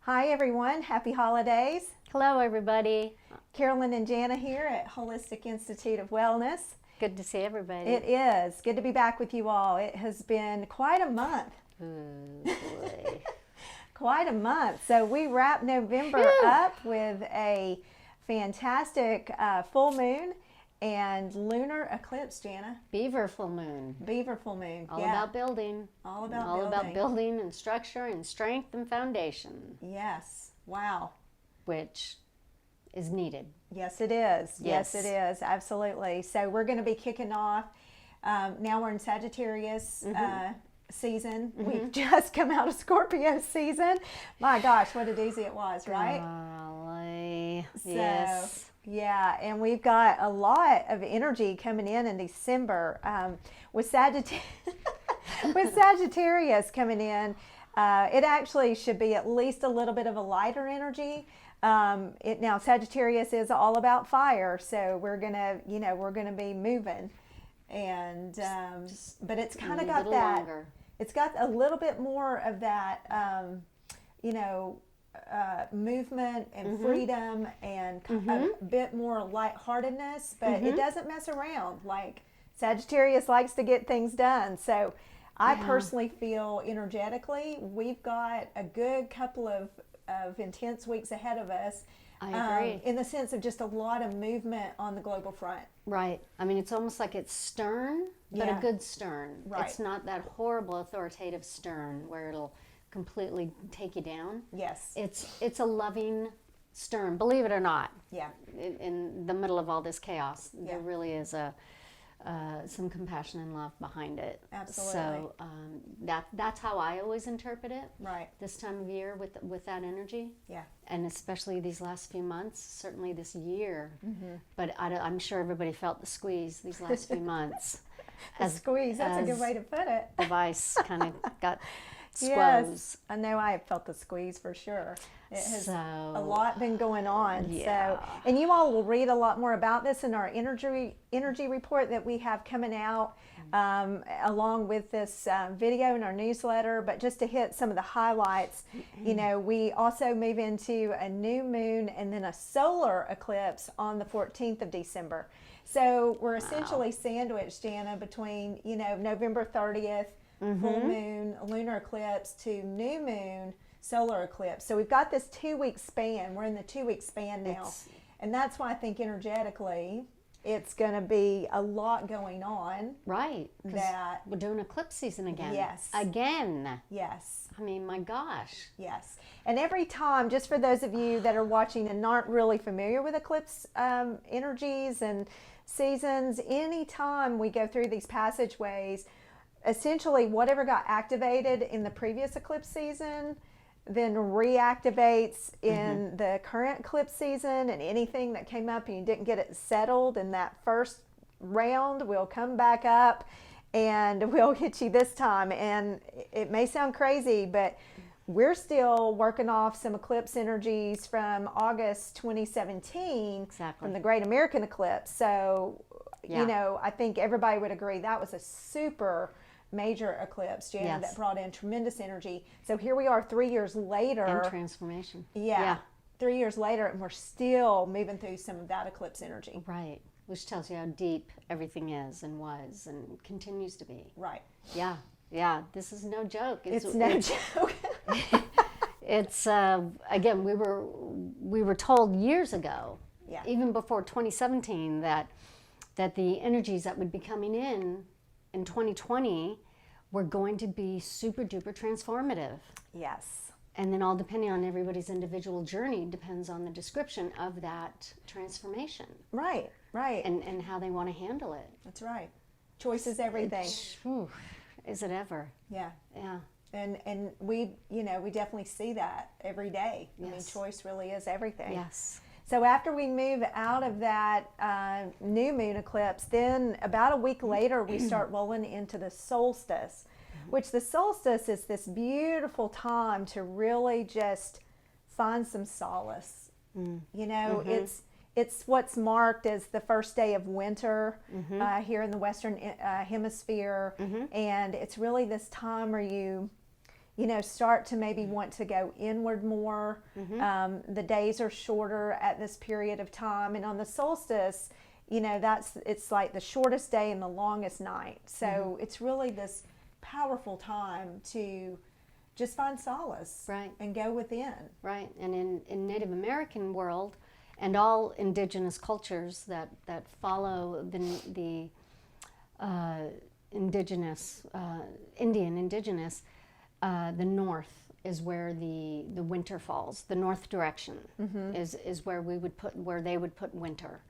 Hi everyone, happy holidays. Hello everybody. Carolyn and Jana here at Holistic Institute of Wellness. Good to see everybody. It is. Good to be back with you all. It has been quite a month. Ooh, boy. Quite a month. So we wrap November up with a fantastic full moon and lunar eclipse, Jana. Beaver full moon. Beaver full moon. All about building. All about All building. about building and structure and strength and foundation. Yes. Wow. Which is needed. Yes, it is. Yes. Yes, it is. Absolutely. So we're going to be kicking off. Now we're in Sagittarius season. We've just come out of Scorpio season. My gosh, what a doozy it was, right? Golly. So, yes. yeah, and we've got a lot of energy coming in December with with Sagittarius coming in. It actually should be at least a little bit of a lighter energy. Now Sagittarius is all about fire, so we're gonna be moving, and but it's kind of got that. Longer. It's got a little bit more of that, movement and freedom and a bit more lightheartedness, but it doesn't mess around. Like Sagittarius likes to get things done. So I personally feel energetically we've got a good couple of intense weeks ahead of us. I agree. In the sense of just a lot of movement on the global front. Right. I mean, it's almost like it's stern, but a good stern. Right. It's not that horrible authoritative stern where it'll completely take you down. Yes. It's a loving stern, believe it or not. Yeah. In the middle of all this chaos, there really is some compassion and love behind it. Absolutely. So that's how I always interpret it. Right. This time of year with that energy. Yeah. And especially these last few months, certainly this year. But I'm sure everybody felt the squeeze these last few months. Squeeze, that's a good way to put it. The vice kind of got squoze. Yes, I know I have felt the squeeze for sure. It has a lot been going on. Yeah. So, and you all will read a lot more about this in our energy report that we have coming out along with this video in our newsletter. But just to hit some of the highlights, we also move into a new moon and then a solar eclipse on the 14th of December. So we're essentially sandwiched, Jana, between, November 30th, full moon, lunar eclipse to new moon, solar eclipse. So we've got this 2-week span. We're in the 2-week span now. And that's why I think energetically it's going to be a lot going on. Right. That we're doing eclipse season again. Yes. Again. Yes. I mean, my gosh. Yes. And every time, just for those of you that are watching and aren't really familiar with eclipse energies and seasons, anytime we go through these passageways, essentially whatever got activated in the previous eclipse season then reactivates in the current eclipse season, and anything that came up and you didn't get it settled in that first round will come back up and we'll hit you this time. And it may sound crazy, but we're still working off some eclipse energies from August 2017 from the Great American Eclipse. So, I think everybody would agree that was a super major eclipse, Jana, that brought in tremendous energy. So here we are 3 years later. And transformation. Yeah. 3 years later, and we're still moving through some of that eclipse energy. Right. Which tells you how deep everything is and was and continues to be. Right. Yeah. Yeah. This is no joke. It's no joke. It's, again, we were told years ago, even before 2017, that the energies that would be coming in 2020 were going to be super duper transformative. Yes. And then all depending on everybody's individual journey depends on the description of that transformation. Right, right. And how they want to handle it. That's right. Choice is everything. Is it ever? Yeah. Yeah. And we definitely see that every day. I mean, choice really is everything. Yes. So after we move out of that new moon eclipse, then about a week later, we start rolling into the solstice, which the solstice is this beautiful time to really just find some solace. It's what's marked as the first day of winter here in the Western Hemisphere. And it's really this time where start to maybe want to go inward more. The days are shorter at this period of time, and on the solstice, it's like the shortest day and the longest night. So it's really this powerful time to just find solace, right, and go within. Right, and in Native American world, and all indigenous cultures that follow the indigenous, Indian indigenous, the north is where the winter falls. The north direction is where they would put winter,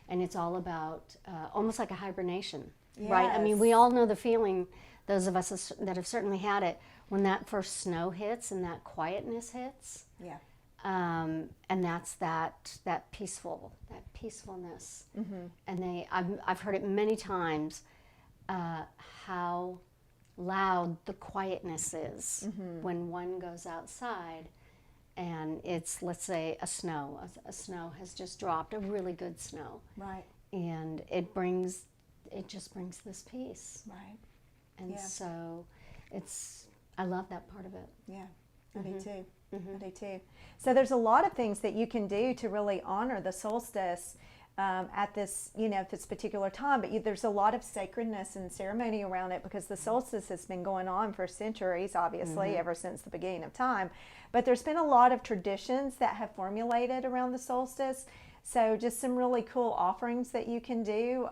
and it's all about almost like a hibernation, right? I mean, we all know the feeling. Those of us that have certainly had it, when that first snow hits and that quietness hits. Yeah. And that's that peacefulness. And I've heard it many times, how loud the quietness is when one goes outside and it's, let's say, a snow has just dropped, a really good snow. Right. And it just brings this peace. Right. And so I love that part of it. Yeah, I do too. I do too. So there's a lot of things that you can do to really honor the solstice at this, this particular time. But there's a lot of sacredness and ceremony around it, because the solstice has been going on for centuries, obviously, ever since the beginning of time. But there's been a lot of traditions that have formulated around the solstice. So just some really cool offerings that you can do.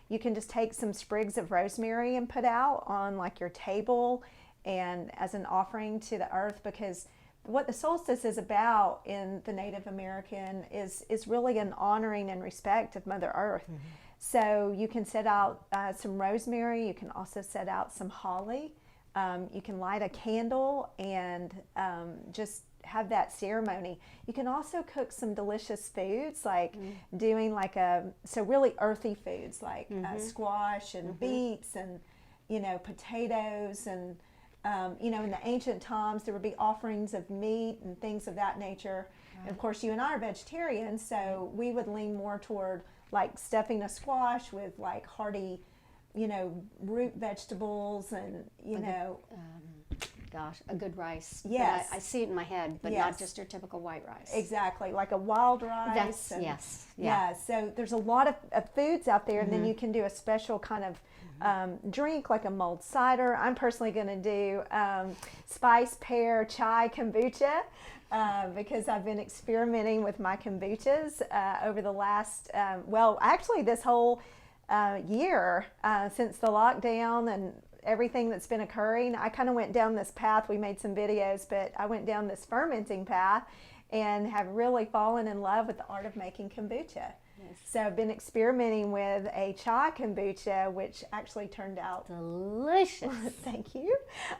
You can just take some sprigs of rosemary and put out on like your table, and as an offering to the earth, because what the solstice is about in the Native American is really an honoring and respect of Mother Earth. So you can set out some rosemary. You can also set out some holly. You can light a candle and just have that ceremony. You can also cook some delicious foods, like doing like really earthy foods like squash and beets and potatoes, and in the ancient times there would be offerings of meat and things of that nature. And of course, you and I are vegetarians, so we would lean more toward like stuffing a squash with like hearty root vegetables and a good rice. Yes. I see it in my head, but not just your typical white rice. Exactly, like a wild rice. Yeah, so there's a lot of foods out there, and then you can do a special kind of drink, like a mulled cider. I'm personally going to do spice pear chai kombucha, because I've been experimenting with my kombuchas over the last, actually this whole year, since the lockdown and everything that's been occurring. I kind of went down this path. We made some videos, but I went down this fermenting path and have really fallen in love with the art of making kombucha. So I've been experimenting with a chai kombucha, which actually turned out delicious. Thank you.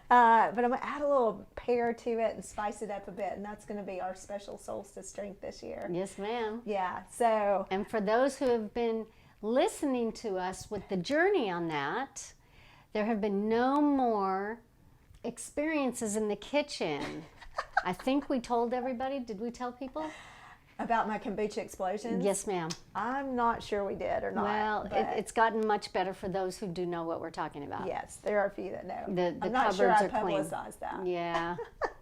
But I'm going to add a little pear to it and spice it up a bit, and that's going to be our special solstice drink this year. Yes, ma'am. Yeah. So. And for those who have been listening to us with the journey on that, there have been no more experiences in the kitchen. I think we told everybody. Did we tell people? About my kombucha explosions? Yes, ma'am. I'm not sure we did or not. Well, it's gotten much better for those who do know what we're talking about. Yes, there are a few that know. The I'm not cupboards sure I are clean. publicized that. Yeah,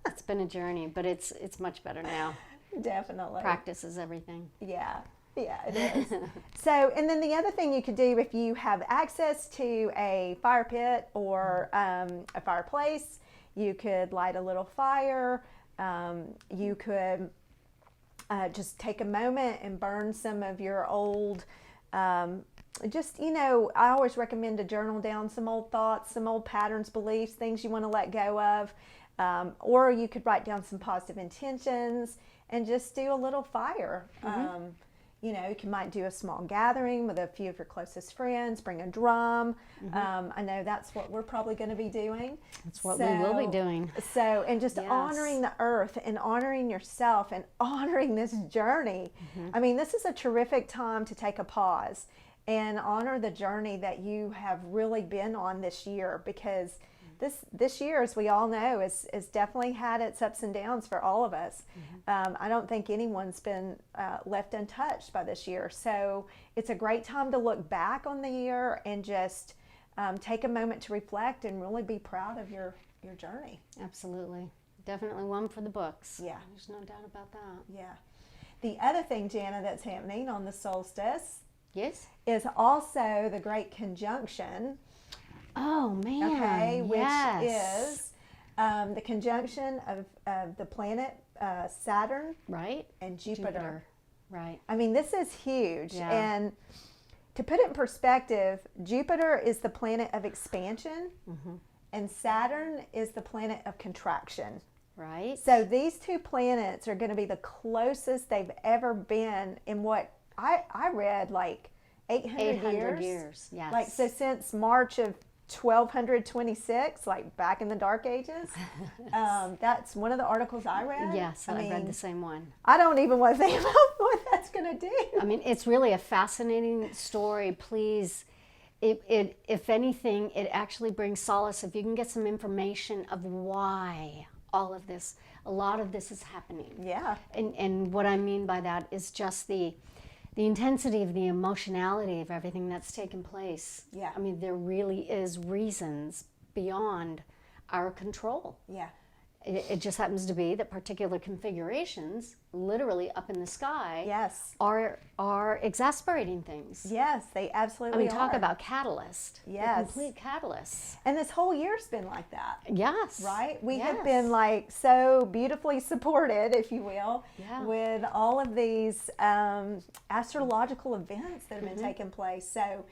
it's been a journey, but it's much better now. Definitely. Practice is everything. Yeah. Yeah, it is. So, and then the other thing you could do, if you have access to a fire pit or a fireplace, you could light a little fire. You could just take a moment and burn some of your old, I always recommend to journal down some old thoughts, some old patterns, beliefs, things you want to let go of. Or you could write down some positive intentions and just do a little fire. You might do a small gathering with a few of your closest friends, bring a drum. I know that's what we're probably going to be doing. That's what we will be doing. So, and just honoring the earth and honoring yourself and honoring this journey. I mean, this is a terrific time to take a pause and honor the journey that you have really been on this year, because this year, as we all know, has definitely had its ups and downs for all of us. I don't think anyone's been left untouched by this year. So it's a great time to look back on the year and just take a moment to reflect and really be proud of your your journey. Absolutely. Definitely one for the books. Yeah. There's no doubt about that. Yeah. The other thing, Jana, that's happening on the solstice Yes? is also the Great Conjunction. Oh, man. Okay, yes. which is the conjunction of the planet Saturn, right, and Jupiter. Right. I mean, this is huge. Yeah. And to put it in perspective, Jupiter is the planet of expansion, and Saturn is the planet of contraction. Right. So these two planets are going to be the closest they've ever been in what I read, like 800 years. Yes. Like, so since March of 1226, like back in the Dark Ages. That's one of the articles I read. Yes, I read the same one. I don't even want to think about what that's going to do. I mean, it's really a fascinating story. Please, if anything, it actually brings solace if you can get some information of why all of this, a lot of this is happening. Yeah. And what I mean by that is just the intensity of the emotionality of everything that's taken place. Yeah. I mean, there really is reasons beyond our control. Yeah. It just happens to be that particular configurations, literally up in the sky, Yes. are exasperating things. Yes, they absolutely talk are. about catalyst. Yes. The complete catalyst. And this whole year's been like that. Yes. Right? We Yes. have been like so beautifully supported, if you will, Yeah. with all of these astrological events that have been taking place. So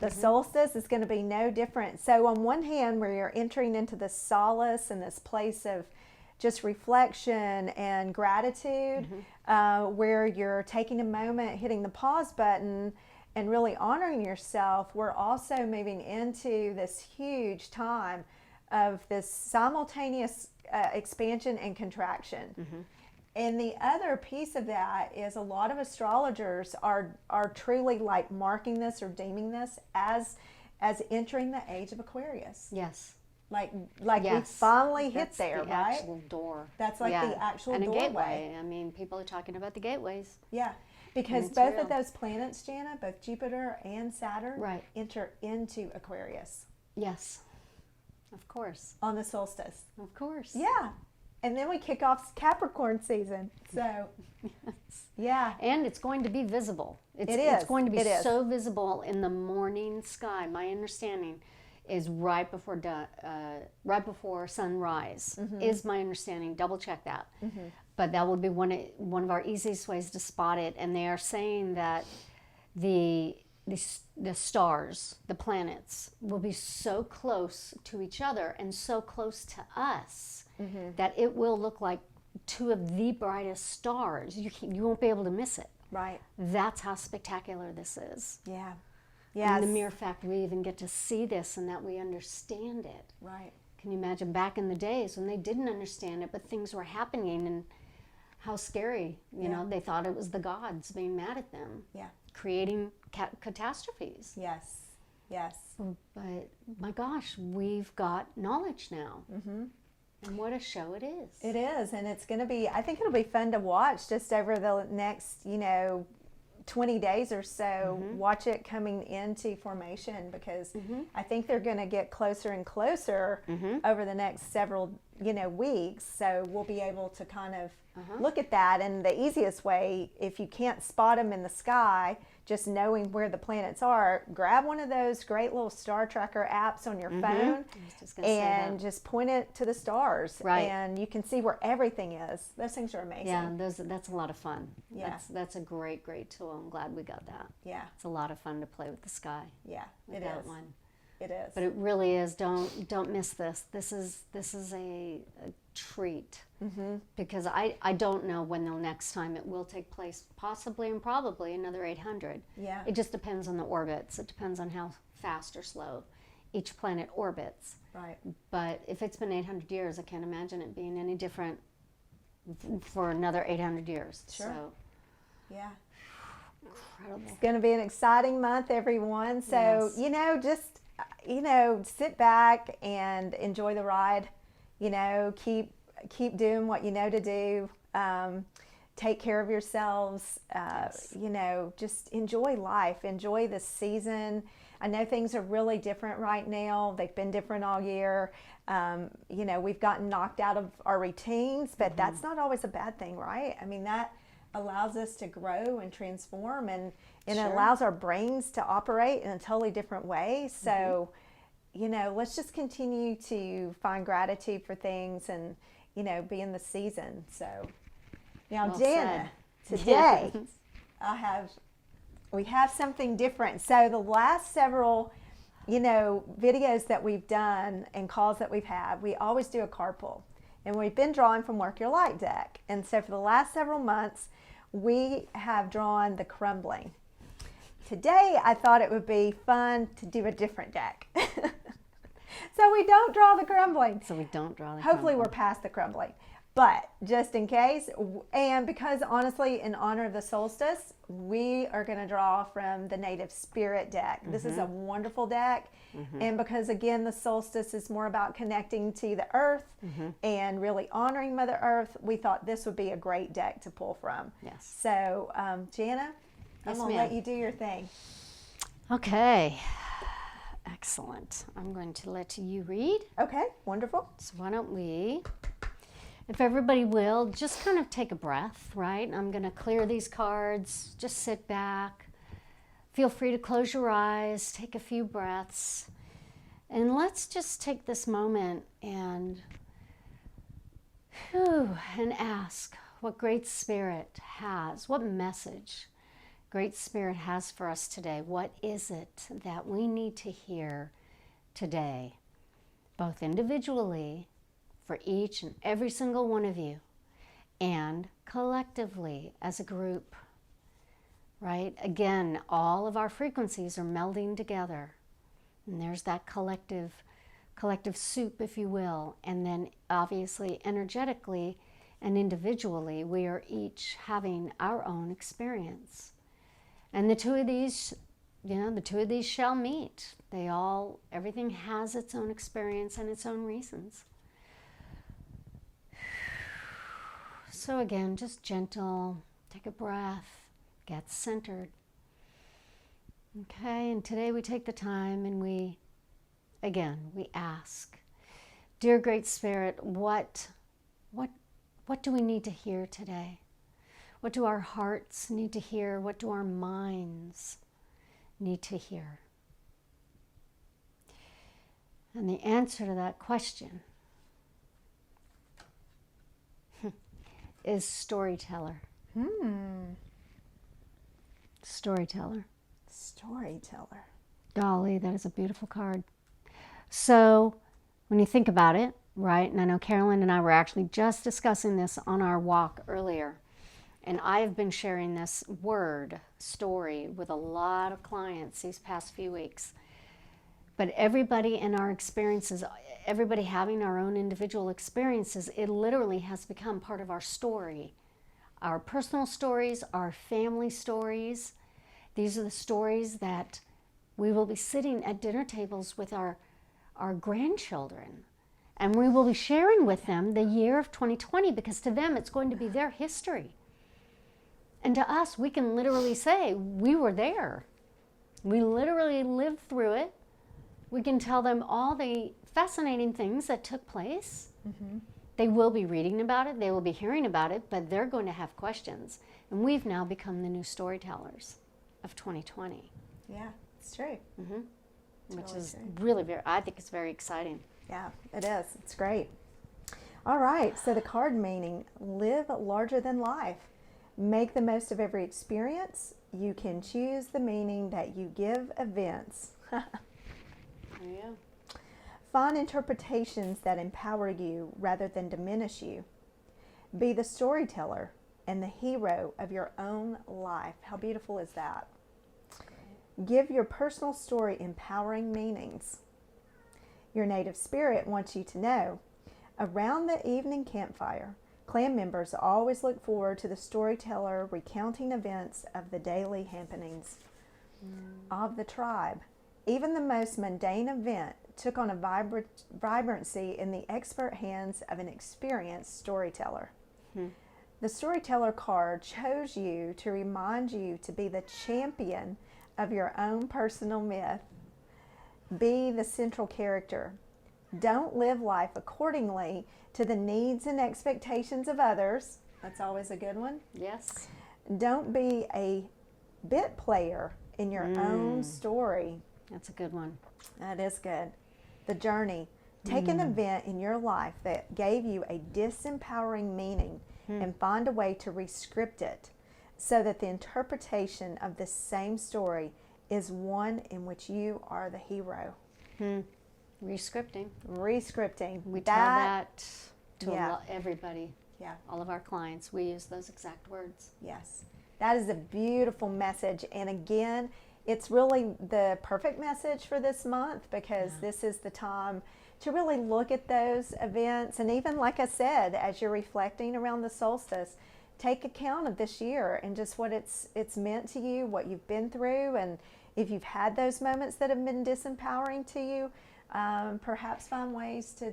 the solstice is going to be no different. So on one hand, where you're entering into this solace and this place of just reflection and gratitude, where you're taking a moment, hitting the pause button, and really honoring yourself, we're also moving into this huge time of this simultaneous expansion and contraction. And the other piece of that is a lot of astrologers are truly like marking this or deeming this as entering the age of Aquarius. Yes. Like Yes. we finally hit That's there, the right? actual door. That's like the actual and a doorway. gateway. I mean, people are talking about the gateways. Yeah, because it's both real. of those planets, Jana, both Jupiter and Saturn, Right. enter into Aquarius Yes. Of course. on the solstice. Of course. Yeah, and then we kick off Capricorn season. So, yeah, And it's going to be visible. It It's is. going to be It is. so visible in the morning sky. My understanding is right before sunrise. Is my understanding. Double check that. But that would be one of our easiest ways to spot it. And they are saying that the stars, the planets, will be so close to each other and so close to us that it will look like two of the brightest stars. You won't be able to miss it. right. That's how spectacular this is. Yeah, And the yes, mere fact we even get to see this and that we understand it. right. Can you imagine back in the days when they didn't understand it, but things were happening and how scary, you know, they thought it was the gods being mad at them, Yeah, creating catastrophes. yes, yes. But my gosh, we've got knowledge now. And what a show it is. It is, and it's going to be, I think it'll be fun to watch just over the next, 20 days or so. Watch it coming into formation, because I think they're going to get closer and closer over the next several, weeks. So we'll be able to kind of look at that. And the easiest way, if you can't spot them in the sky, just knowing where the planets are, grab one of those great little star tracker apps on your phone I was just gonna say and that. just point it to the stars. Right. And you can see where everything is. Those things are amazing. Yeah, that's a lot of fun. Yeah. That's a great tool. I'm glad we got that. Yeah, It's a lot of fun to play with the sky yeah, with it that is. one. It is. But it really is. Don't miss this. This is a treat, because I don't know when the next time it will take place. Possibly and probably another 800. Yeah. It just depends on the orbits. It depends on how fast or slow each planet orbits. Right. But if it's been 800 years, I can't imagine it being any different for another 800 years. Sure. So Yeah. incredible. It's going to be an exciting month, everyone. So, Yes. just, sit back and enjoy the ride. Keep doing what you know to do. take care of yourselves, you know, just enjoy life, enjoy this season. I know things are really different right now. They've been different all year. You know, we've gotten knocked out of our routines, but that's not always a bad thing, right? I mean, that allows us to grow and transform, and it allows our brains to operate in a totally different way. So, you know, let's just continue to find gratitude for things and, you know, be in the season. So now, Well Jana, said. today we have something different. So the last several, you know, videos that we've done and calls that we've had, we always do a card pull. And we've been drawing from Work Your Light deck. And so for the last several months, we have drawn the Crumbling. Today, I thought it would be fun to do a different deck. So we don't draw the Crumbling. Hopefully we're past the Crumbling. But just in case, and because honestly, in honor of the solstice, we are going to draw from the Native Spirit deck. This is a wonderful deck. And because again, the solstice is more about connecting to the earth and really honoring Mother Earth, we thought this would be a great deck to pull from. Yes. So, Jana, I'm going to let you do your thing. Okay. Excellent. I'm going to let you read. Okay, wonderful. So why don't we, if everybody will, just kind of take a breath, right? I'm going to clear these cards. Just sit back. Feel free to close your eyes, take a few breaths, and let's just take this moment and ask what Great Spirit has, what message Great Spirit has for us today. What is it that we need to hear today, both individually for each and every single one of you, and collectively as a group, right? Again, all of our frequencies are melding together, and there's that collective soup, if you will, and then obviously energetically and individually, we are each having our own experience. And the two of these, you know, the two of these shall meet. Everything has its own experience and its own reasons. So again, just gentle, take a breath, get centered. Okay, and today we take the time and we ask, dear Great Spirit, what do we need to hear today? What do our hearts need to hear? What do our minds need to hear? And the answer to that question is Storyteller. Storyteller. Storyteller. Golly, that is a beautiful card. So when you think about it, right, and I know Carolyn and I were actually just discussing this on our walk earlier, and I have been sharing this word, story, with a lot of clients these past few weeks. But everybody in our experiences, everybody having our own individual experiences, it literally has become part of our story. Our personal stories, our family stories. These are the stories that we will be sitting at dinner tables with our grandchildren. And we will be sharing with them the year of 2020, because to them it's going to be their history. And to us, we can literally say, we were there. We literally lived through it. We can tell them all the fascinating things that took place. They will be reading about it, they will be hearing about it, but they're going to have questions. And we've now become the new storytellers of 2020. Yeah, it's true. Which Totally is true. really I think it's very exciting. Yeah, it is. It's great. All right, so the card meaning, live larger than life. Make the most of every experience. You can choose the meaning that you give events. Yeah. Find interpretations that empower you rather than diminish you. Be the storyteller and the hero of your own life. How beautiful is that? Give your personal story empowering meanings. Your native spirit wants you to know, around the evening campfire, clan members always look forward to the storyteller recounting events of the daily happenings of the tribe. Even the most mundane event took on a vibrancy in the expert hands of an experienced storyteller. The Storyteller card chose you to remind you to be the champion of your own personal myth. Be the central character. Don't live life accordingly to the needs and expectations of others. That's always a good one. Yes. Don't be a bit player in your own story. That's a good one. That is good. The journey. Take an event in your life that gave you a disempowering meaning and find a way to rescript it so that the interpretation of the same story is one in which you are the hero. Rescripting. Rescripting. We tell that to everybody. Yeah. All of our clients. We use those exact words. Yes. That is a beautiful message. And again, it's really the perfect message for this month because this is the time to really look at those events. And even like I said, as you're reflecting around the solstice, take account of this year and just what it's meant to you, what you've been through. And if you've had those moments that have been disempowering to you, perhaps find ways to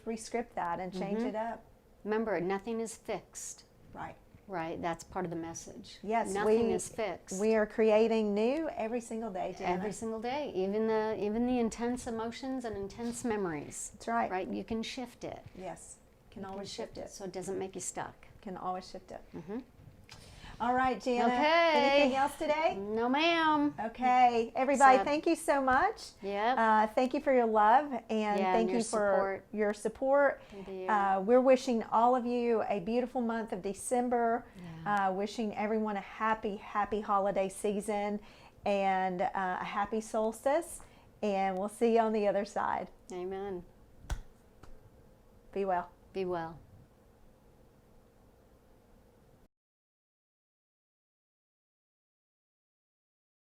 rescript that and change it up. Remember, nothing is fixed. Right. Right, that's part of the message. Yes, nothing is fixed. We are creating new every single day, Jana. Every single day, even the intense emotions and intense memories. That's right. Right, you can shift it. Yes, can always shift it. So it doesn't make you stuck. Can always shift it. All right, Jana. Okay. Anything else today? No, ma'am. Okay, everybody. Thank you so much. Yeah. Thank you for your love and thank you for your support. We're wishing all of you a beautiful month of December. Wishing everyone a happy holiday season and a happy solstice. And we'll see you on the other side. Amen. Be well. Be well.